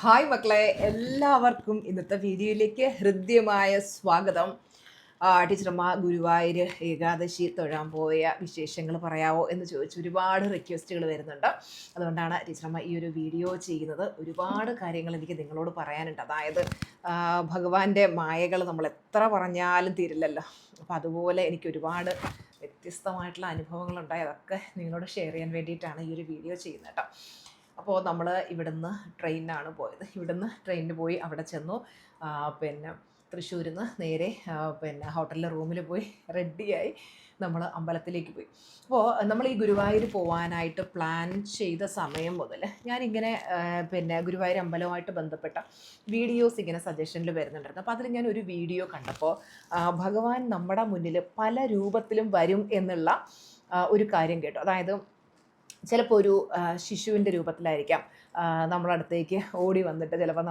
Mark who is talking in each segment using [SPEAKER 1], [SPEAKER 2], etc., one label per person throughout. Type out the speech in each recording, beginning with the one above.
[SPEAKER 1] Hi മക്കളെ, എല്ലാവർക്കും ഇന്നത്തെ വീഡിയോയിലേക്ക് ഹൃദ്യമായ സ്വാഗതം. ടീച്ചറമ്മ ഗുരുവായൂർ ഏകാദശി തൊഴാൻ പോയ വിശേഷങ്ങൾ പറയാവോ എന്ന് ചോദിച്ച് ഒരുപാട് റിക്വസ്റ്റുകൾ വരുന്നുണ്ട്. അതുകൊണ്ടാണ് ടീച്ചറമ്മ ഈ ഒരു വീഡിയോ ചെയ്യുന്നത്. ഒരുപാട് കാര്യങ്ങൾ എനിക്ക് നിങ്ങളോട് പറയാനുണ്ട്. അതായത് ഭഗവാന്റെ മായകൾ നമ്മൾ എത്ര പറഞ്ഞാലും തീരില്ലല്ലോ. അപ്പം അതുപോലെ എനിക്ക് ഒരുപാട് വ്യത്യസ്തമായിട്ടുള്ള അനുഭവങ്ങളുണ്ടായി. അതൊക്കെ നിങ്ങളോട് ഷെയർ ചെയ്യാൻ വേണ്ടിയിട്ടാണ് ഈ ഒരു വീഡിയോ ചെയ്യുന്നത് കേട്ടോ. അപ്പോൾ നമ്മൾ ഇവിടുന്ന് ട്രെയിനിനാണ് പോയത്. ഇവിടുന്ന് ട്രെയിനിന് പോയി അവിടെ ചെന്നു. പിന്നെ തൃശ്ശൂരിൽ നിന്ന് നേരെ ഹോട്ടലിലെ റൂമിൽ പോയി റെഡിയായി നമ്മൾ അമ്പലത്തിലേക്ക് പോയി. അപ്പോൾ നമ്മൾ ഈ ഗുരുവായൂർ പോകാനായിട്ട് പ്ലാൻ ചെയ്ത സമയം മുതൽ ഞാനിങ്ങനെ ഗുരുവായൂർ അമ്പലവുമായിട്ട് ബന്ധപ്പെട്ട വീഡിയോസ് ഇങ്ങനെ സജഷനിൽ വരുന്നുണ്ടായിരുന്നു. അപ്പോൾ അതിൽ ഞാൻ ഒരു വീഡിയോ കണ്ടപ്പോൾ ഭഗവാൻ നമ്മുടെ മുന്നിൽ പല രൂപത്തിലും വരും എന്നുള്ള ഒരു കാര്യം കേട്ടു. അതായത് ചിലപ്പോൾ ഒരു ശിശുവിൻ്റെ രൂപത്തിലായിരിക്കാം നമ്മളടുത്തേക്ക് ഓടി വന്നിട്ട് ചിലപ്പോൾ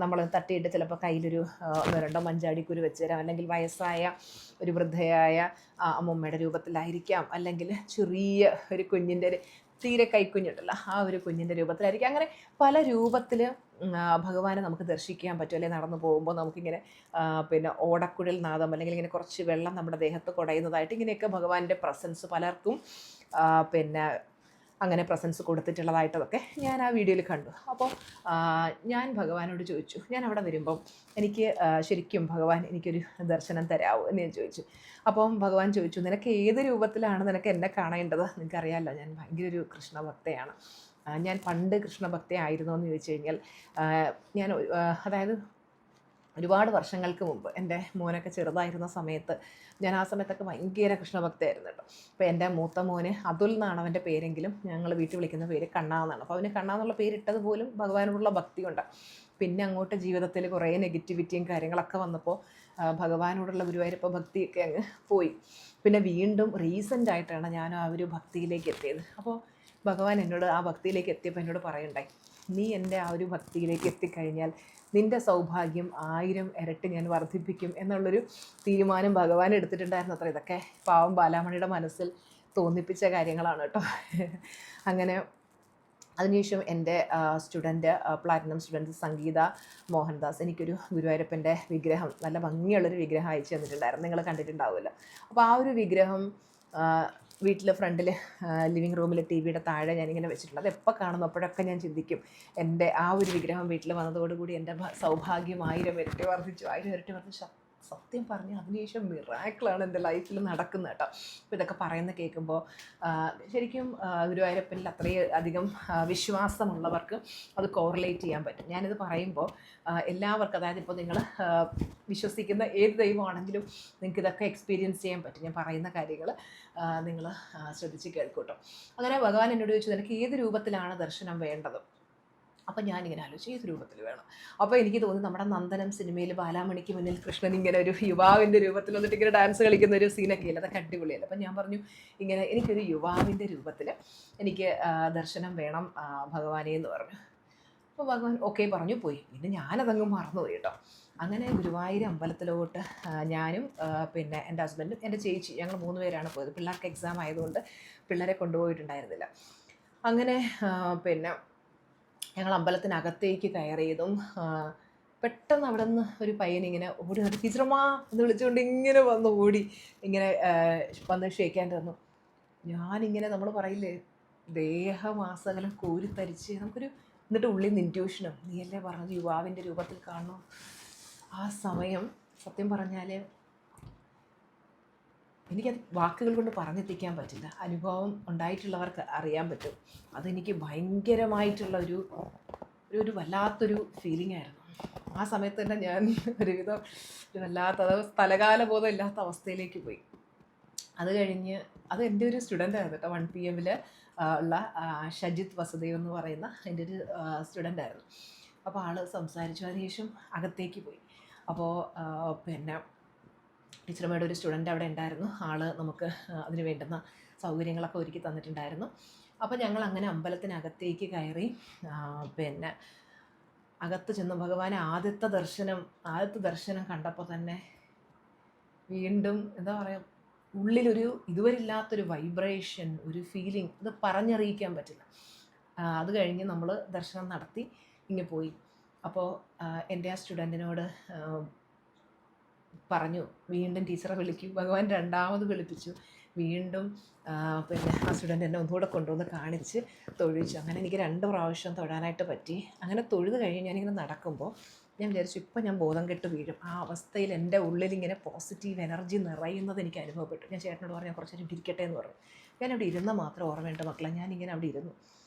[SPEAKER 1] നമ്മൾ തട്ടിയിട്ട് ചിലപ്പോൾ കയ്യിലൊരു ഒന്നോ രണ്ടോ മഞ്ചാടിക്കുരു വെച്ച് തരാം. അല്ലെങ്കിൽ വയസ്സായ ഒരു വൃദ്ധയായ അമ്മൂമ്മയുടെ രൂപത്തിലായിരിക്കാം. അല്ലെങ്കിൽ ചെറിയ ഒരു കുഞ്ഞിൻ്റെ തീരെ കൈക്കുഞ്ഞുണ്ടല്ലോ, ആ ഒരു കുഞ്ഞിൻ്റെ രൂപത്തിലായിരിക്കും. അങ്ങനെ പല രൂപത്തിൽ ഭഗവാനെ നമുക്ക് ദർശിക്കാൻ പറ്റും. അല്ലെങ്കിൽ നടന്നു പോകുമ്പോൾ നമുക്കിങ്ങനെ ഓടക്കുഴൽ നാദം അല്ലെങ്കിൽ ഇങ്ങനെ കുറച്ച് വെള്ളം നമ്മുടെ ദേഹത്ത് കുടയുന്നതായിട്ട് ഇങ്ങനെയൊക്കെ ഭഗവാന്റെ പ്രസൻസ് പലർക്കും അങ്ങനെ പ്രസൻസ് കൊടുത്തിട്ടുള്ളതായിട്ടതൊക്കെ ഞാൻ ആ വീഡിയോയിൽ കണ്ടു. അപ്പോൾ ഞാൻ ഭഗവാനോട് ചോദിച്ചു, ഞാൻ അവിടെ വരുമ്പം എനിക്ക് ശരിക്കും ഭഗവാൻ എനിക്കൊരു ദർശനം തരാമോ എന്ന് ഞാൻ ചോദിച്ചു. അപ്പം ഭഗവാൻ ചോദിച്ചു, നിനക്ക് ഏത് രൂപത്തിലാണ് നിനക്ക് എന്നെ കാണേണ്ടത്? നിനക്കറിയാമല്ലോ ഞാൻ ഭയങ്കര ഒരു കൃഷ്ണഭക്തയാണ്. ഞാൻ പണ്ട് കൃഷ്ണഭക്തയായിരുന്നു എന്ന് ചോദിച്ചു കഴിഞ്ഞാൽ ഞാൻ അതായത് ഒരുപാട് വർഷങ്ങൾക്ക് മുമ്പ് എൻ്റെ മോനൊക്കെ ചെറുതായിരുന്ന സമയത്ത് ഞാൻ ആ സമയത്തൊക്കെ ഭയങ്കര കൃഷ്ണഭക്തയായിരുന്നു കേട്ടോ. അപ്പോൾ എൻ്റെ മൂത്ത മോന് അതുൽ എന്നാണ് അവൻ്റെ പേരെങ്കിലും ഞങ്ങൾ വീട്ടിൽ വിളിക്കുന്ന പേര് കണ്ണാ എന്നാണ്. അപ്പോൾ അവന് കണ്ണാ എന്നുള്ള പേരിട്ടത് പോലും ഭഗവാനോടുള്ള ഭക്തി കൊണ്ടാണ്. പിന്നെ അങ്ങോട്ട് ജീവിതത്തിൽ കുറേ നെഗറ്റിവിറ്റിയും കാര്യങ്ങളൊക്കെ വന്നപ്പോൾ ഭഗവാനോടുള്ള ഗുരുവായൂരപ്പ ഭക്തിയൊക്കെ അങ്ങ് പോയി. പിന്നെ വീണ്ടും റീസെൻ്റ് ആയിട്ടാണ് ഞാൻ ആ ഒരു ഭക്തിയിലേക്ക് എത്തിയത്. അപ്പോൾ ഭഗവാൻ എന്നോട് ആ ഭക്തിയിലേക്ക് എത്തിയപ്പോൾ എന്നോട് പറയുണ്ടായി, നീ എൻ്റെ ആ ഒരു ഭക്തിയിലേക്ക് എത്തിക്കഴിഞ്ഞാൽ നിൻ്റെ സൗഭാഗ്യം 1000 ഇരട്ടി ഞാൻ വർദ്ധിപ്പിക്കും എന്നുള്ളൊരു തീരുമാനം ഭഗവാൻ എടുത്തിട്ടുണ്ടായിരുന്നു അത്ര. ഇതൊക്കെ പാവം ബാലാമണിയുടെ മനസ്സിൽ തോന്നിപ്പിച്ച കാര്യങ്ങളാണ് കേട്ടോ. അങ്ങനെ അതിനുശേഷം എൻ്റെ സ്റ്റുഡൻറ്റ് പ്ലാറ്റിനം സ്റ്റുഡൻറ്റ് സംഗീത മോഹൻദാസ് എനിക്കൊരു ഗുരുവായൂരപ്പൻ്റെ വിഗ്രഹം, നല്ല ഭംഗിയുള്ളൊരു വിഗ്രഹം അയച്ചു തന്നിട്ടുണ്ടായിരുന്നു. നിങ്ങൾ കണ്ടിട്ടുണ്ടാവുമല്ലോ. അപ്പോൾ ആ ഒരു വിഗ്രഹം വീട്ടിൽ ഫ്രണ്ടിൽ ലിവിങ് റൂമിൽ ടി വിയുടെ താഴെ ഞാനിങ്ങനെ വെച്ചിട്ടുണ്ട്. അത് എപ്പോൾ കാണുന്നു അപ്പോഴൊക്കെ ഞാൻ ചിന്തിക്കും, എൻ്റെ ആ ഒരു വിഗ്രഹം വീട്ടിൽ വന്നതോടുകൂടി എൻ്റെ സൗഭാഗ്യം 1000 ഇരട്ടി വർദ്ധിച്ചു, 1000 ഇരട്ടി വർദ്ധിച്ചു. സത്യം പറഞ്ഞ് അതിനുശേഷം മിറാക്കിളാണ് എൻ്റെ ലൈഫിൽ നടക്കുന്നത് കേട്ടോ. അപ്പോൾ ഇതൊക്കെ പറയുന്ന കേൾക്കുമ്പോൾ ശരിക്കും ഗുരുവായൂരപ്പനിൽ അത്രയും അധികം വിശ്വാസമുള്ളവർക്ക് അത് കോറിലേറ്റ് ചെയ്യാൻ പറ്റും. ഞാനിത് പറയുമ്പോൾ എല്ലാവർക്കും, അതായത് ഇപ്പോൾ നിങ്ങൾ വിശ്വസിക്കുന്ന ഏത് ദൈവമാണെങ്കിലും നിങ്ങൾക്ക് ഇതൊക്കെ എക്സ്പീരിയൻസ് ചെയ്യാൻ പറ്റും. ഞാൻ പറയുന്ന കാര്യങ്ങൾ നിങ്ങൾ ശ്രദ്ധിച്ച് കേൾക്കൂട്ടോ. അങ്ങനെ ഭഗവാൻ എന്നോട് ചോദിച്ചു, നിനക്ക് ഏത് രൂപത്തിലാണ് ദർശനം വേണ്ടത്? അപ്പം ഞാനിങ്ങനെ ആലോചിച്ചു, ഏത് രൂപത്തിൽ വേണം? അപ്പോൾ എനിക്ക് തോന്നി നമ്മുടെ നന്ദനം സിനിമയിൽ ബാലാമണിക്ക് മുന്നിൽ കൃഷ്ണൻ ഇങ്ങനെ ഒരു യുവാവിൻ്റെ രൂപത്തിൽ വന്നിട്ട് ഇങ്ങനെ ഡാൻസ് കളിക്കുന്ന ഒരു സീനൊക്കെ ഇല്ല, അതൊക്കെ അടിപൊളിയല്ല. അപ്പം ഞാൻ പറഞ്ഞു, ഇങ്ങനെ എനിക്കൊരു യുവാവിൻ്റെ രൂപത്തിൽ എനിക്ക് ദർശനം വേണം ഭഗവാനെ എന്ന് പറഞ്ഞു. അപ്പോൾ ഭഗവാൻ ഓക്കെ പറഞ്ഞു പോയി. പിന്നെ ഞാനതങ്ങ് മറന്നുപോയി കേട്ടോ. അങ്ങനെ ഗുരുവായൂർ അമ്പലത്തിലോട്ട് ഞാനും എൻ്റെ ഹസ്ബൻഡും എൻ്റെ ചേച്ചി, ഞങ്ങൾ 3 പേരാണ് പോയത്. പിള്ളേർക്ക് എക്സാം ആയതുകൊണ്ട് പിള്ളേരെ കൊണ്ടുപോയിട്ടുണ്ടായിരുന്നില്ല. അങ്ങനെ ഞങ്ങൾ അമ്പലത്തിനകത്തേക്ക് കയറിയതും പെട്ടെന്ന് അവിടെ നിന്ന് ഒരു പയ്യനിങ്ങനെ ഓടി വന്നിട്ട് ടീച്ചറമ്മ എന്ന് വിളിച്ചുകൊണ്ട് ഇങ്ങനെ വന്ന് ഓടി ഇങ്ങനെ വന്ന് ഷേക്കാൻ തന്നു. ഞാനിങ്ങനെ നമ്മൾ പറയില്ലേ, ദേഹമാസകലം കോരിത്തരിച്ച് നമുക്കൊരു, എന്നിട്ട് ഉള്ളിൽ നിന്ന് ഇൻറ്റ്യൂഷനും, നീയല്ലേ പറഞ്ഞത് യുവാവിൻ്റെ രൂപത്തിൽ കാണണം. ആ സമയം സത്യം പറഞ്ഞാൽ എനിക്കത് വാക്കുകൾ കൊണ്ട് പറഞ്ഞെത്തിക്കാൻ പറ്റില്ല. അനുഭവം ഉണ്ടായിട്ടുള്ളവർക്ക് അറിയാൻ പറ്റും. അതെനിക്ക് ഭയങ്കരമായിട്ടുള്ള ഒരു വല്ലാത്തൊരു ഫീലിംഗ് ആയിരുന്നു. ആ സമയത്ത് തന്നെ ഞാൻ ഒരുവിധം ഒരു വല്ലാത്ത സ്ഥലകാല ബോധം ഇല്ലാത്ത അവസ്ഥയിലേക്ക് പോയി. അത് കഴിഞ്ഞ് അത് എൻ്റെ ഒരു സ്റ്റുഡൻ്റ് ആയിരുന്നു കേട്ടോ. 1 PM ഉള്ള ഷജിത് വസുദേവ് എന്ന് പറയുന്ന എൻ്റെ ഒരു സ്റ്റുഡൻ്റ് ആയിരുന്നു. അപ്പോൾ ആൾ സംസാരിച്ചു. അതിനുശേഷം അകത്തേക്ക് പോയി. അപ്പോൾ ടീച്ചർമ്മയുടെ ഒരു സ്റ്റുഡൻ്റ് അവിടെ ഉണ്ടായിരുന്നു. ആൾ നമുക്ക് അതിന് വേണ്ടുന്ന സൗകര്യങ്ങളൊക്കെ ഒരുക്കി തന്നിട്ടുണ്ടായിരുന്നു. അപ്പോൾ ഞങ്ങൾ അങ്ങനെ അമ്പലത്തിനകത്തേക്ക് കയറി. അകത്ത് ചെന്ന് ഭഗവാനെ ആദ്യത്തെ ദർശനം കണ്ടപ്പോൾ തന്നെ വീണ്ടും എന്താ പറയുക, ഉള്ളിലൊരു ഇതുവരെ ഇല്ലാത്തൊരു വൈബ്രേഷൻ, ഒരു ഫീലിംഗ്, ഇത് പറഞ്ഞറിയിക്കാൻ പറ്റില്ല. അത് കഴിഞ്ഞ് നമ്മൾ ദർശനം നടത്തി ഇങ്ങനെ പോയി. അപ്പോൾ എൻ്റെ ആ സ്റ്റുഡൻറ്റിനോട് പറഞ്ഞു, വീണ്ടും ടീച്ചറെ വിളിക്കും. ഭഗവാൻ രണ്ടാമത് വിളിപ്പിച്ചു. വീണ്ടും പിന്നെ ആ സ്റ്റുഡൻ്റ് എന്നെ ഒന്നുകൂടെ കൊണ്ടുവന്ന് കാണിച്ച് തൊഴിച്ചു. അങ്ങനെ എനിക്ക് 2 പ്രാവശ്യം തൊഴാനായിട്ട് പറ്റി. അങ്ങനെ തൊഴുത് കഴിഞ്ഞ് ഞാനിങ്ങനെ നടക്കുമ്പോൾ ഞാൻ വിചാരിച്ചു, ഇപ്പം ഞാൻ ബോധം കെട്ട് വീഴും. ആ അവസ്ഥയിൽ എൻ്റെ ഉള്ളിലിങ്ങനെ പോസിറ്റീവ് എനർജി നിറയുന്നത് എനിക്ക് അനുഭവപ്പെട്ടു. ഞാൻ ചേട്ടനോട് പറഞ്ഞു, കുറച്ച് നേരം ഇരിക്കട്ടെ എന്ന് പറഞ്ഞു. ഞാനവിടെ ഇരുന്നാൽ മാത്രം ഓർമ്മയുണ്ട് മക്കളെ. ഞാനിങ്ങനെ അവിടെ ഇരുന്നു.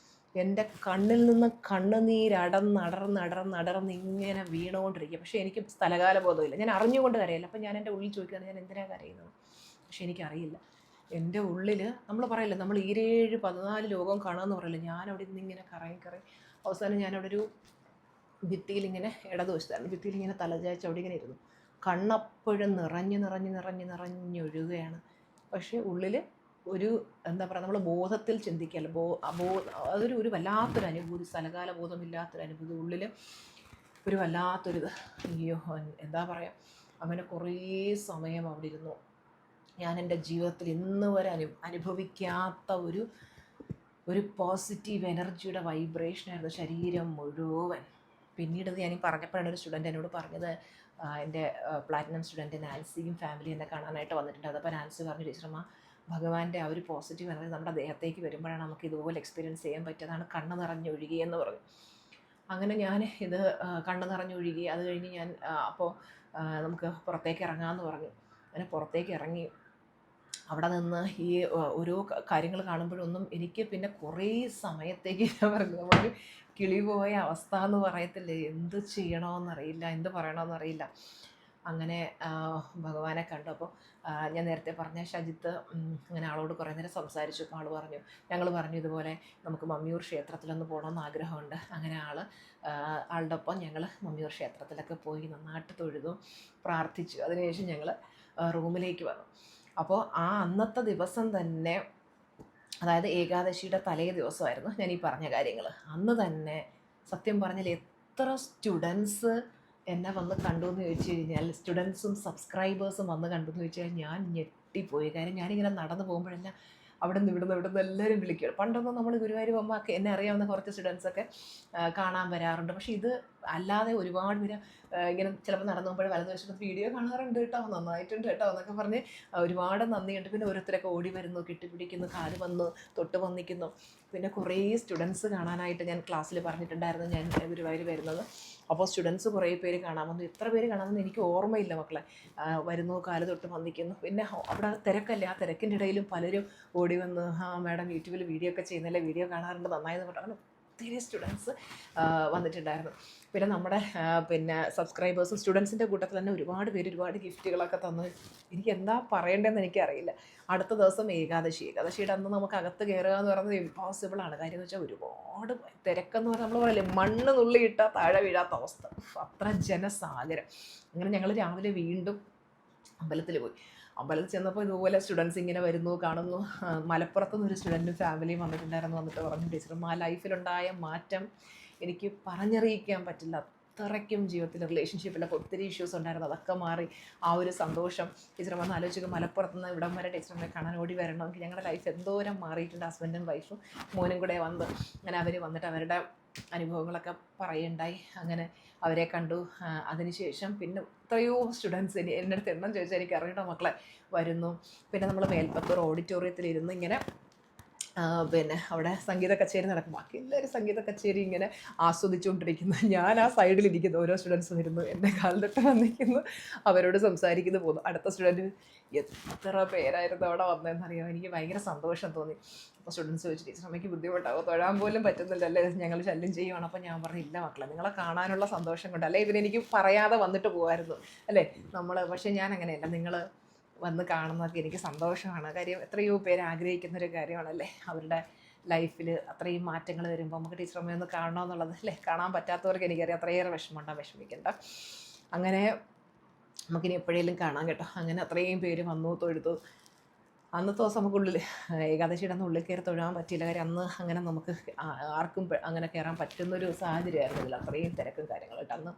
[SPEAKER 1] എൻ്റെ കണ്ണിൽ നിന്ന് കണ്ണുനീരടർന്നടർന്നടർന്നടർന്ന് ഇങ്ങനെ വീണുകൊണ്ടിരിക്കുക. പക്ഷേ എനിക്ക് സ്ഥലകാല ബോധമില്ല. ഞാൻ അറിഞ്ഞുകൊണ്ട് കരയില്ല. അപ്പം ഞാൻ എൻ്റെ ഉള്ളിൽ ചോദിക്കുകയാണ്, ഞാൻ എന്തിനാണ് കരയുന്നത്? പക്ഷേ എനിക്കറിയില്ല. എൻ്റെ ഉള്ളിൽ നമ്മൾ പറയില്ല, നമ്മൾ 14 ലോകം കാണുമെന്ന് പറയില്ല. ഞാനവിടെ നിന്ന് ഇങ്ങനെ കറങ്ങി അവസാനം ഞാനവിടെ ഒരു ഭിത്തിയിലിങ്ങനെ ഇടതുവശത്തായിരുന്നു. ഭിത്തിയിലിങ്ങനെ തലചായ്ച്ച് അവിടെ ഇങ്ങനെ ഇരുന്നു. കണ്ണപ്പോഴും നിറഞ്ഞൊഴുകുകയാണ്. പക്ഷേ ഉള്ളിൽ ഒരു എന്താ പറയുക, നമ്മൾ ബോധത്തിൽ ചിന്തിക്കല്ല, അതൊരു വല്ലാത്തൊരു അനുഭൂതി, സ്ഥലകാല ബോധമില്ലാത്തൊരനുഭൂതി. ഉള്ളിൽ ഒരു വല്ലാത്തൊരിത്. അയ്യോ, എന്താ പറയുക. അങ്ങനെ കുറേ സമയം അവിടെ ഇരുന്നു. ഞാൻ എൻ്റെ ജീവിതത്തിൽ ഇന്ന് വരെ അനുഭവിക്കാത്ത ഒരു പോസിറ്റീവ് എനർജിയുടെ വൈബ്രേഷനായിരുന്നു ശരീരം മുഴുവൻ. പിന്നീട് ഞാൻ പറഞ്ഞപ്പോഴാണ് ഒരു സ്റ്റുഡൻറ്റ് എന്നോട് പറഞ്ഞത്, എൻ്റെ പ്ലാറ്റിനം സ്റ്റുഡൻറ്റ് നാൻസിയും ഫാമിലി എന്നെ കാണാനായിട്ട് വന്നിട്ടുണ്ട്. അതപ്പോൾ നാൻസി പറഞ്ഞു, ടീച്ചറമ്മ, ഭഗവാന്റെ ആ ഒരു പോസിറ്റീവ് എനർജി നമ്മുടെ ദേഹത്തേക്ക് വരുമ്പോഴാണ് നമുക്ക് ഇതുപോലെ എക്സ്പീരിയൻസ് ചെയ്യാൻ പറ്റിയതാണ്, കണ്ണ് നിറഞ്ഞൊഴുകിയെന്ന് പറഞ്ഞു. അങ്ങനെ ഞാൻ ഇത് കണ്ണ് നിറഞ്ഞൊഴുകി. അത് കഴിഞ്ഞ് ഞാൻ അപ്പോൾ നമുക്ക് പുറത്തേക്ക് ഇറങ്ങാമെന്ന് പറഞ്ഞു. അങ്ങനെ പുറത്തേക്ക് ഇറങ്ങി. അവിടെ നിന്ന് ഈ ഓരോ കാര്യങ്ങൾ കാണുമ്പോഴൊന്നും എനിക്ക് പിന്നെ കുറേ സമയത്തേക്ക് ഞാൻ പറഞ്ഞു, നമ്മളൊരു കിളി പോയ അവസ്ഥ എന്ന് പറയത്തില്ലേ, എന്ത് ചെയ്യണമെന്നറിയില്ല, എന്ത് പറയണമെന്നറിയില്ല. അങ്ങനെ ഭഗവാനെ കണ്ടു. അപ്പോൾ ഞാൻ നേരത്തെ പറഞ്ഞ ഷജിത്ത് അങ്ങനെ ആളോട് കുറേ നേരം സംസാരിച്ചു. അപ്പോൾ ഞങ്ങൾ പറഞ്ഞു ഇതുപോലെ നമുക്ക് മമ്മിയൂർ ക്ഷേത്രത്തിലൊന്ന് പോകണമെന്ന് ആഗ്രഹമുണ്ട്. അങ്ങനെ ആളുടെ ഒപ്പം ഞങ്ങൾ മമ്മിയൂർ ക്ഷേത്രത്തിലൊക്കെ പോയി നന്നായിട്ട് തൊഴുതു, പ്രാർത്ഥിച്ചു. അതിനുശേഷം ഞങ്ങൾ റൂമിലേക്ക് വന്നു. അപ്പോൾ ആ അന്നത്തെ ദിവസം തന്നെ, അതായത് ഏകാദശിയുടെ തലേ ദിവസമായിരുന്നു ഞാൻ ഈ പറഞ്ഞ കാര്യങ്ങൾ. അന്ന് തന്നെ സത്യം പറഞ്ഞാൽ എത്ര സ്റ്റുഡൻസ് എന്നെ വന്ന് കണ്ടു എന്ന് ചോദിച്ചു കഴിഞ്ഞാൽ, സ്റ്റുഡൻസും സബ്സ്ക്രൈബേഴ്സും വന്ന് കണ്ടു എന്ന് ചോദിച്ചാൽ ഞാൻ ഞെട്ടിപ്പോയി. കാര്യം ഞാനിങ്ങനെ നടന്നു പോകുമ്പോഴെല്ലാം അവിടെ നിന്ന് ഇവിടുന്ന് എല്ലാവരും വിളിക്കുക. പണ്ടൊന്നും നമ്മൾ ഗുരുവായൂർ പോകുമ്പോൾ എന്നെ അറിയാവുന്ന കുറച്ച് സ്റ്റുഡൻസൊക്കെ കാണാൻ വരാറുണ്ട്. പക്ഷേ ഇത് അല്ലാതെ ഒരുപാട് പേര് ഇങ്ങനെ ചിലപ്പോൾ നടന്നു പോകുമ്പോൾ വലതുവശത്ത് വീഡിയോ കാണാറുണ്ട് കേട്ടോ, നന്നായിട്ടുണ്ട് കേട്ടോ എന്നൊക്കെ പറഞ്ഞ് ഒരുപാട് നന്ദിയുണ്ട്. പിന്നെ ഓരോരുത്തരൊക്കെ ഓടി വരുന്നു, കെട്ടിപ്പിടിക്കുന്നു, കാല് വന്നു തൊട്ട് വന്നിക്കുന്നു. പിന്നെ കുറേ സ്റ്റുഡൻസ് കാണാനായിട്ട് ഞാൻ ക്ലാസ്സിൽ പറഞ്ഞിട്ടുണ്ടായിരുന്നു ഞാൻ ഗുരുവായൂർ വരുന്നത്. അപ്പോൾ സ്റ്റുഡൻസ് കുറേ പേര് കാണാൻ വന്നു. എത്ര പേര് കാണാമെന്ന് എനിക്ക് ഓർമ്മയില്ല മക്കളെ. വരുന്നു, കാല് തൊട്ട് വന്നിക്കുന്നു. പിന്നെ അവിടെ തിരക്കല്ലേ, ആ തിരക്കിൻ്റെ ഇടയിലും പലരും ഓടി വന്ന്, മാഡം യൂട്യൂബിൽ വീഡിയോ ഒക്കെ ചെയ്യുന്നില്ലേ, വീഡിയോ കാണാറുണ്ട്, നന്നായെന്ന് പറഞ്ഞാൽ ഒത്തിരി സ്റ്റുഡൻസ് വന്നിട്ടുണ്ടായിരുന്നു. പിന്നെ നമ്മുടെ പിന്നെ സബ്സ്ക്രൈബേഴ്സും സ്റ്റുഡൻസിൻ്റെ കൂട്ടത്തിൽ തന്നെ ഒരുപാട് പേര് ഒരുപാട് ഗിഫ്റ്റുകളൊക്കെ തന്നു. എനിക്ക് എന്താ പറയേണ്ടതെന്ന് എനിക്കറിയില്ല. അടുത്ത ദിവസം ഏകാദശിയുടെ അന്ന് നമുക്ക് അകത്ത് കയറുക എന്ന് പറയുന്നത് ഇമ്പോസിബിളാണ്. കാര്യം എന്ന് വെച്ചാൽ ഒരുപാട് തിരക്കെന്ന് പറഞ്ഞാൽ നമ്മൾ പറയില്ലേ, മണ്ണ് നുള്ളിയിട്ടാൽ താഴെ വീഴാത്ത അവസ്ഥ, അത്ര ജനസാഗരം. അങ്ങനെ ഞങ്ങൾ രാവിലെ വീണ്ടും അമ്പലത്തിൽ പോയി. അമ്പലത്തിൽ ചെന്നപ്പോൾ ഇതുപോലെ സ്റ്റുഡൻസ് ഇങ്ങനെ വരുന്നു, കാണുന്നു. മലപ്പുറത്തു നിന്നൊരു സ്റ്റുഡൻറ്റും ഫാമിലിയും വന്നിട്ടുണ്ടായിരുന്നു. വന്നിട്ട് പറഞ്ഞു, ടീച്ചറും ആ ലൈഫിലുണ്ടായ മാറ്റം എനിക്ക് പറഞ്ഞറിയിക്കാൻ പറ്റില്ല. അത്രയ്ക്കും ജീവിതത്തിൽ റിലേഷൻഷിപ്പിലൊക്കെ ഒത്തിരി ഇഷ്യൂസ് ഉണ്ടായിരുന്നു, അതൊക്കെ മാറി. ആ ഒരു സന്തോഷം ടീച്ചർ വന്ന് ആലോചിക്കുക, മലപ്പുറത്ത് നിന്ന് ഇവിടം വരെ ടീച്ചറിനെ കാണാൻ ഓടി വരണമെങ്കിൽ ഞങ്ങളുടെ ലൈഫ് എന്തോരം മാറിയിട്ടുണ്ട്. ഹസ്ബൻഡും വൈഫും മോനും കൂടെ വന്ന് അങ്ങനെ അവർ വന്നിട്ട് അവരുടെ അനുഭവങ്ങളൊക്കെ പറയുണ്ടായി. അങ്ങനെ അവരെ കണ്ടു. അതിനുശേഷം പിന്നെ എത്രയോ സ്റ്റുഡൻസ് എൻ്റെ അടുത്ത് എണ്ണം ചോദിച്ചാൽ എനിക്ക് അറിയണ്ട മക്കളെ വരുന്നു. പിന്നെ നമ്മൾ മേൽപ്പത്തൂർ ഓഡിറ്റോറിയത്തിലിരുന്ന് ഇങ്ങനെ പിന്നെ അവിടെ സംഗീത കച്ചേരി നടക്കും. ബാക്കി എല്ലാവരും സംഗീത കച്ചേരി ഇങ്ങനെ ആസ്വദിച്ചുകൊണ്ടിരിക്കുന്നു. ഞാൻ ആ സൈഡിലിരിക്കുന്നു. ഓരോ സ്റ്റുഡൻസും ഇരുന്നു എൻ്റെ കാലിലിട്ട് വന്നിരിക്കുന്നു, അവരോട് സംസാരിക്കുന്നു, പോകുന്നു. അടുത്ത സ്റ്റുഡൻറ്റ്, എത്ര പേരായിരുന്നു അവിടെ വന്നതെന്നറിയാം. എനിക്ക് ഭയങ്കര സന്തോഷം തോന്നി. അപ്പോൾ സ്റ്റുഡൻസ് ചോദിച്ചു, ടീച്ചർ അമ്മയ്ക്ക് ബുദ്ധിമുട്ടാവും, തൊഴാൻ പോലും പറ്റുന്നില്ലല്ലേ, ഞങ്ങൾ ശല്യം ചെയ്യുവാണ്. അപ്പോൾ ഞാൻ പറഞ്ഞു, ഇല്ല മക്കളെ, നിങ്ങളെ കാണാനുള്ള സന്തോഷം കൊണ്ട്, അല്ലേ ഇതിനെനിക്ക് പറയാതെ വന്നിട്ട് പോകുമായിരുന്നു അല്ലേ നമ്മൾ. പക്ഷേ ഞാൻ അങ്ങനെയല്ല, നിങ്ങൾ വന്ന് കാണുന്നതൊക്കെ എനിക്ക് സന്തോഷമാണ്. കാര്യം എത്രയോ പേര് ആഗ്രഹിക്കുന്നൊരു കാര്യമാണല്ലേ, അവരുടെ ലൈഫിൽ അത്രയും മാറ്റങ്ങൾ വരുമ്പോൾ നമുക്ക് ടീച്ചറമ്മയെ ഒന്ന് കാണണമെന്നുള്ളത് അല്ലേ. കാണാൻ പറ്റാത്തവർക്ക് എനിക്കറിയാം അത്രയേറെ വിഷമമുണ്ടാകും, വിഷമിക്കേണ്ട. അങ്ങനെ നമുക്കിനി എപ്പോഴേലും കാണാം കേട്ടോ. അങ്ങനെ അത്രയും പേര് വന്നു, തൊഴുതു. അന്നത്തെ ദിവസം നമുക്കുള്ളിൽ ഏകാദശിയുടെ അന്ന് ഉള്ളിൽ കയറി തൊഴാൻ പറ്റിയില്ല. കാര്യം അന്ന് അങ്ങനെ നമുക്ക് ആർക്കും അങ്ങനെ കയറാൻ പറ്റുന്നൊരു സാഹചര്യമായിരുന്നു ഇതിൽ, അത്രയും തിരക്കും കാര്യങ്ങളായിട്ട്. അന്ന്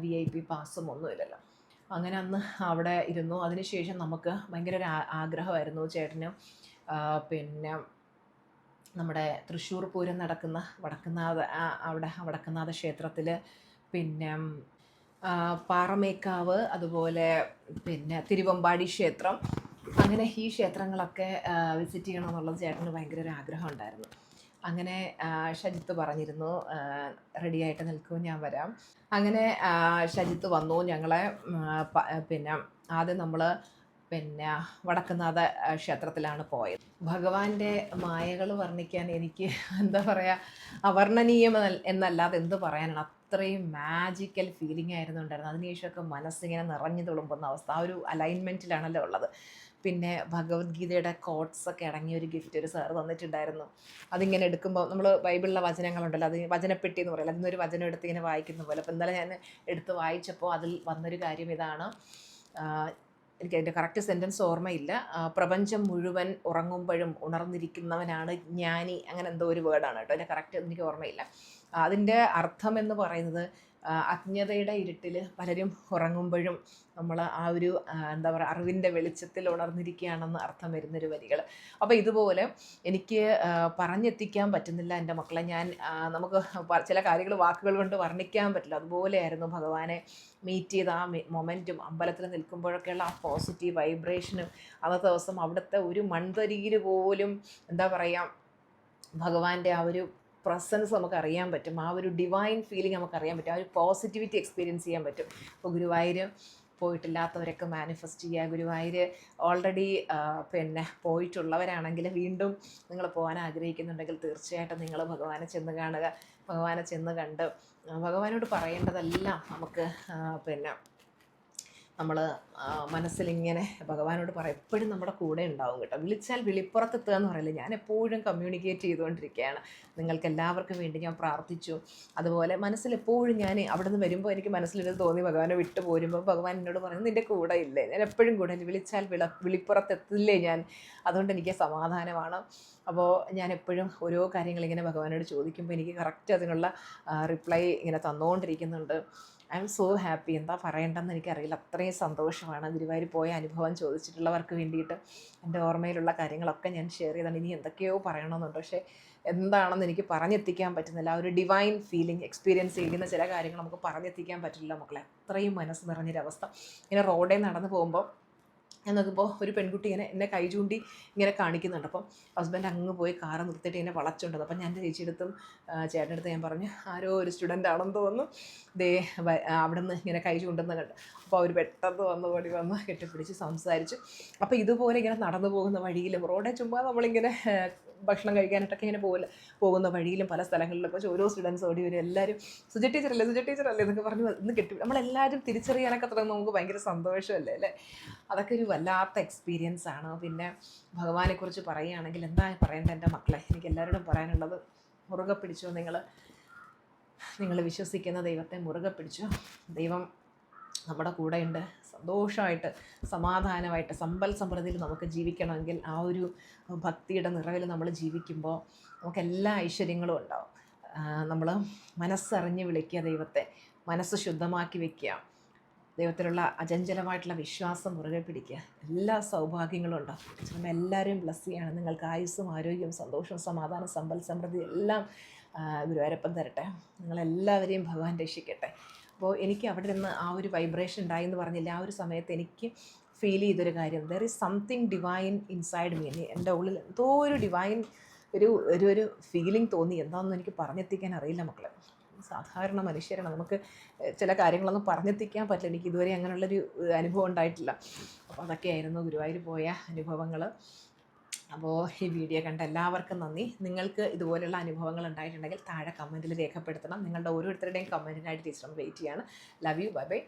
[SPEAKER 1] VIP പാസും ഒന്നുമില്ലല്ലോ. അങ്ങനെ അന്ന് അവിടെ ഇരുന്നു. അതിനുശേഷം നമുക്ക് ഭയങ്കര ഒരു ആഗ്രഹമായിരുന്നു ചേട്ടന്. പിന്നെ നമ്മുടെ തൃശ്ശൂർ പൂരം നടക്കുന്ന വടക്കുന്നാഥ അവിടെ വടക്കുന്നാഥ ക്ഷേത്രത്തിൽ, പിന്നെ പാറമേക്കാവ്, അതുപോലെ പിന്നെ തിരുവമ്പാടി ക്ഷേത്രം, അങ്ങനെ ഈ ക്ഷേത്രങ്ങളൊക്കെ വിസിറ്റ് ചെയ്യണമെന്നുള്ളത് ചേട്ടന് ഭയങ്കര ഒരു ആഗ്രഹം ഉണ്ടായിരുന്നു. അങ്ങനെ ഷജിത്ത് പറഞ്ഞിരുന്നു റെഡിയായിട്ട് നിൽക്കൂ, ഞാൻ വരാം. അങ്ങനെ ഷജിത്ത് വന്നു. ഞങ്ങളെ പിന്നെ ആദ്യം നമ്മൾ പിന്നെ വടക്കുന്നാഥ ക്ഷേത്രത്തിലാണ് പോയത്. ഭഗവാന്റെ മായകൾ വർണ്ണിക്കാൻ എനിക്ക് എന്താ പറയുക, അവർണ്ണനീയം എന്നല്ലാതെ എന്ത് പറയാനാണ്. അത്രയും മാജിക്കൽ ഫീലിംഗ് ആയിരുന്നു ഉണ്ടായിരുന്നത്. അതിനുശേഷമൊക്കെ മനസ്സിങ്ങനെ നിറഞ്ഞു തുളുമ്പുന്ന അവസ്ഥ. ആ ഒരു അലൈൻമെൻറ്റിലാണല്ലോ ഉള്ളത്. പിന്നെ ഭഗവത്ഗീതയുടെ കോട്ട്സൊക്കെ അടങ്ങിയ ഒരു ഗിഫ്റ്റ് ഒരു സാറ് തന്നിട്ടുണ്ടായിരുന്നു. അതിങ്ങനെ എടുക്കുമ്പോൾ നമ്മൾ ബൈബിളിലെ വചനങ്ങളുണ്ടല്ലോ, അത് വചനപ്പെട്ടി എന്ന് പറയില്ല, അതിനൊരു വചനം എടുത്ത് ഇങ്ങനെ വായിക്കുന്ന പോലെ. അപ്പോൾ ഇന്നലെ ഞാൻ എടുത്ത് വായിച്ചപ്പോൾ അതിൽ വന്നൊരു കാര്യം ഇതാണ്. എനിക്ക് അതിൻ്റെ കറക്റ്റ് സെൻറ്റൻസ് ഓർമ്മയില്ല. പ്രപഞ്ചം മുഴുവൻ ഉറങ്ങുമ്പോഴും ഉണർന്നിരിക്കുന്നവനാണ് ജ്ഞാനി, അങ്ങനെ എന്തോ ഒരു വേർഡാണ് കേട്ടോ. അതിൻ്റെ കറക്റ്റ് എനിക്ക് ഓർമ്മയില്ല. അതിൻ്റെ അർത്ഥം എന്ന് പറയുന്നത് അജ്ഞതയുടെ ഇരുട്ടിൽ പലരും ഉറങ്ങുമ്പോഴും നമ്മൾ ആ ഒരു എന്താ പറയുക, അറിവിൻ്റെ വെളിച്ചത്തിൽ ഉണർന്നിരിക്കുകയാണെന്ന് അർത്ഥം വരുന്നൊരു വരികൾ. അപ്പോൾ ഇതുപോലെ എനിക്ക് പറഞ്ഞെത്തിക്കാൻ പറ്റുന്നില്ല എൻ്റെ മക്കളെ. നമുക്ക് ചില കാര്യങ്ങൾ വാക്കുകൾ കൊണ്ട് വർണ്ണിക്കാൻ പറ്റില്ല. അതുപോലെയായിരുന്നു ഭഗവാനെ മീറ്റ് ചെയ്ത ആ മൊമെൻറ്റും, അമ്പലത്തിൽ നിൽക്കുമ്പോഴൊക്കെയുള്ള ആ പോസിറ്റീവ് വൈബ്രേഷനും. അന്നത്തെ ദിവസം അവിടുത്തെ ഒരു മൺതരിയിൽ പോലും എന്താ പറയുക, ഭഗവാന്റെ ആ ഒരു പ്രസൻസ് നമുക്ക് അറിയാൻ പറ്റും. ആ ഒരു ഡിവൈൻ ഫീലിംഗ് നമുക്ക് അറിയാൻ പറ്റും. ആ ഒരു പോസിറ്റിവിറ്റി എക്സ്പീരിയൻസ് ചെയ്യാൻ പറ്റും. അപ്പോൾ ഗുരുവായൂർ പോയിട്ടില്ലാത്തവരൊക്കെ മാനിഫെസ്റ്റ് ചെയ്യുക. ഗുരുവായൂർ ഓൾറെഡി പിന്നെ പോയിട്ടുള്ളവരാണെങ്കിൽ വീണ്ടും നിങ്ങൾ പോകാൻ ആഗ്രഹിക്കുന്നുണ്ടെങ്കിൽ തീർച്ചയായിട്ടും നിങ്ങൾ ഭഗവാനെ ചെന്ന് കാണുക. ഭഗവാനെ ചെന്ന് കണ്ട് ഭഗവാനോട് പറയേണ്ടതെല്ലാം നമുക്ക് പിന്നെ നമ്മൾ മനസ്സിലിങ്ങനെ ഭഗവാനോട് എപ്പോഴും നമ്മുടെ കൂടെ ഉണ്ടാവും കേട്ടോ. വിളിച്ചാൽ വിളിപ്പുറത്തെത്തുക എന്ന് പറയില്ല. ഞാൻ എപ്പോഴും കമ്മ്യൂണിക്കേറ്റ് ചെയ്തുകൊണ്ടിരിക്കുകയാണ്. നിങ്ങൾക്ക് എല്ലാവർക്കും വേണ്ടി ഞാൻ പ്രാർത്ഥിച്ചു. അതുപോലെ മനസ്സിലെപ്പോഴും ഞാൻ അവിടെ നിന്ന് വരുമ്പോൾ എനിക്ക് മനസ്സിലിരുന്ന് തോന്നി, ഭഗവാനെ വിട്ടു പോരുമ്പോൾ ഭഗവാൻ എന്നോട് പറയുന്നത് നിൻ്റെ കൂടെ ഇല്ലേ, ഞാൻ എപ്പോഴും കൂടെ, വിളിച്ചാൽ വിളിപ്പുറത്തെത്തില്ലേ ഞാൻ. അതുകൊണ്ട് എനിക്ക് സമാധാനമാണ്. അപ്പോൾ ഞാൻ എപ്പോഴും ഓരോ കാര്യങ്ങളിങ്ങനെ ഭഗവാനോട് ചോദിക്കുമ്പോൾ എനിക്ക് കറക്റ്റ് അതിനുള്ള റിപ്ലൈ ഇങ്ങനെ തന്നുകൊണ്ടിരിക്കുന്നുണ്ട്. I'm so happy. എന്താ പറയേണ്ടതെന്ന് എനിക്കറിയില്ല. അത്രയും സന്തോഷമാണ്. ഗുരുവായൂർ പോയ അനുഭവം ചോദിച്ചിട്ടുള്ളവർക്ക് വേണ്ടിയിട്ട് എൻ്റെ ഓർമ്മയിലുള്ള കാര്യങ്ങളൊക്കെ ഞാൻ ഷെയർ ചെയ്താണ്. ഇനി എന്തൊക്കെയോ പറയണമെന്നുണ്ട്, പക്ഷേ എന്താണെന്ന് എനിക്ക് പറഞ്ഞെത്തിക്കാൻ പറ്റുന്നില്ല. ആ ഒരു ഡിവൈൻ ഫീലിംഗ് എക്സ്പീരിയൻസ് ചെയ്യുന്ന ചില കാര്യങ്ങൾ നമുക്ക് പറഞ്ഞെത്തിക്കാൻ പറ്റില്ല മക്കളെ. അത്രയും മനസ്സ് നിറഞ്ഞൊരവസ്ഥ. ഇങ്ങനെ റോഡിൽ നടന്ന് പോകുമ്പോൾ ഞാൻ നോക്കുമ്പോൾ ഒരു പെൺകുട്ടി എന്നെ കൈ ചൂണ്ടി ഇങ്ങനെ കാണിക്കുന്നുണ്ട്. അപ്പം ഹസ്ബൻഡ് അങ്ങ് പോയി കാറ് നിർത്തിയിട്ട് ഇങ്ങനെ വളച്ചുകൊണ്ടത്. അപ്പം ഞാൻ എൻ്റെ ചേച്ചിയെടുത്തും ചേട്ടനടുത്ത് ഞാൻ പറഞ്ഞു, ആരോ ഒരു സ്റ്റുഡൻ്റ് ആണെന്ന് തോന്നുന്നു, ദേ അവിടെ നിന്ന് ഇങ്ങനെ കൈ ചൂണ്ടുന്ന കണ്ട്. അപ്പോൾ അവർ പെട്ടെന്ന് വന്ന് കെട്ടിപ്പിടിച്ച് സംസാരിച്ചു. അപ്പോൾ ഇതുപോലെ ഇങ്ങനെ നടന്നു പോകുന്ന വഴിയിലും റോഡെ ചുമ്മാ നമ്മളിങ്ങനെ ഭക്ഷണം കഴിക്കാനായിട്ടൊക്കെ ഇങ്ങനെ പോകുന്ന വഴിയിലും പല സ്ഥലങ്ങളിലൊക്കെ ഓരോ സ്റ്റുഡൻസ് ഓടി വരും. എല്ലാവരും സുജ ടീച്ചറല്ലേ എന്നൊക്കെ പറഞ്ഞ് ഇന്ന് നമ്മളെല്ലാവരും തിരിച്ചറിയാനൊക്കെ തുടങ്ങുമ്പോൾ നമുക്ക് ഭയങ്കര സന്തോഷമല്ലേ അല്ലേ. അതൊക്കെ ഒരു വല്ലാത്ത എക്സ്പീരിയൻസ് ആണ്. പിന്നെ ഭഗവാനെക്കുറിച്ച് പറയുകയാണെങ്കിൽ എന്താ പറയേണ്ടത് എൻ്റെ മക്കളെ, എനിക്ക് എല്ലാവരോടും പറയാനുള്ളത്, മുറുകെ പിടിച്ചോ. നിങ്ങൾ വിശ്വസിക്കുന്ന ദൈവത്തെ മുറുകെ പിടിച്ചോ. ദൈവം നമ്മുടെ കൂടെയുണ്ട്. സന്തോഷമായിട്ട് സമാധാനമായിട്ട് സമ്പൽ സമൃദ്ധിയിൽ നമുക്ക് ജീവിക്കണമെങ്കിൽ ആ ഒരു ഭക്തിയുടെ നിറവിൽ നമ്മൾ ജീവിക്കുമ്പോൾ നമുക്ക് എല്ലാ ഐശ്വര്യങ്ങളും ഉണ്ടാവും. നമ്മൾ മനസ്സറിഞ്ഞ് വിളിക്കുക ദൈവത്തെ, മനസ്സ് ശുദ്ധമാക്കി വയ്ക്കുക, ദൈവത്തിലുള്ള അചഞ്ചലമായിട്ടുള്ള വിശ്വാസം മുറുകെ പിടിക്കുക. എല്ലാ സൗഭാഗ്യങ്ങളും ഉണ്ടാവും. നമ്മൾ എല്ലാവരും ബ്ലസ് ചെയ്യാണ്. നിങ്ങൾക്ക് ആയുസ്സും ആരോഗ്യവും സന്തോഷവും സമാധാനം സമ്പൽ സമൃദ്ധി എല്ലാം ഗുരുവായൂരപ്പൻ തരട്ടെ. നിങ്ങളെല്ലാവരെയും ഭഗവാൻ രക്ഷിക്കട്ടെ. അപ്പോൾ എനിക്ക് അവിടെ നിന്ന് ആ ഒരു വൈബ്രേഷൻ ഉണ്ടായി എന്ന് പറഞ്ഞില്ല, ആ ഒരു സമയത്ത് എനിക്ക് ഫീൽ ചെയ്തൊരു കാര്യം, there is something divine inside me. എൻ്റെ ഉള്ളിൽ എന്തോ ഒരു ഡിവൈൻ ഒരു ഫീലിംഗ് തോന്നി. എന്താണെന്ന് എനിക്ക് പറഞ്ഞെത്തിക്കാൻ അറിയില്ല മക്കളെ. സാധാരണ മനുഷ്യരാണ്, നമുക്ക് ചില കാര്യങ്ങളൊന്നും പറഞ്ഞെത്തിക്കാൻ പറ്റില്ല. എനിക്ക് ഇതുവരെ അങ്ങനെയുള്ളൊരു അനുഭവം ഉണ്ടായിട്ടില്ല. അപ്പോൾ അതൊക്കെയായിരുന്നു ഗുരുവായൂർ പോയ അനുഭവങ്ങൾ. അപ്പോൾ ഈ വീഡിയോ കണ്ട എല്ലാവർക്കും നന്ദി. നിങ്ങൾക്ക് ഇതുപോലെയുള്ള അനുഭവങ്ങൾ ഉണ്ടായിട്ടുണ്ടെങ്കിൽ താഴെ കമൻറ്റിൽ രേഖപ്പെടുത്തണം. നിങ്ങളുടെ ഓരോരുത്തരുടെയും കമൻറ്റിനായിട്ട് ടീച്ചർ വെയിറ്റ് ചെയ്യാണ്. Love you. Bye bye.